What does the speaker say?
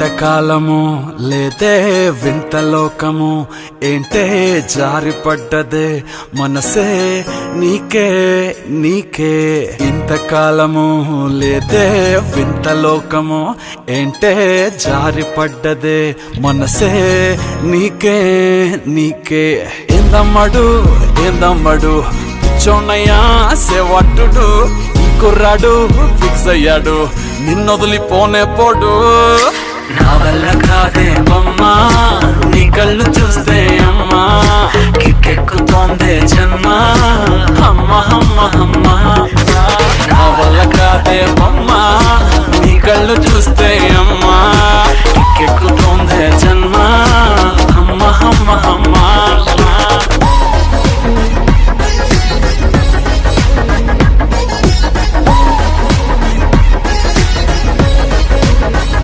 ఇంతకాలము లేదే వింత లోకము ఏంటే జారిపడ్డదే మనసే నీకే నీకే ఇంతకాలము లేదే వింత లోకము ఏంటే జారిపడ్డదే మనసే నీకే నీకే ఏందమ్మడు చోనయ్యా సేవట్టుడు ఈ కుర్రాడు ఫిక్స్ అయ్యాడు నిన్నొదిలిపోనే పోడు నా వల్ల కాదే బొమ్మా నీ కళ్ళు చూస్తే అమ్మా కిక్కెక్కుతోందే జన్మ అమ్మ అమ్మ అమ్మ నా వల్ల కాదే బొమ్మా నీ కళ్ళు చూస్తే అమ్మా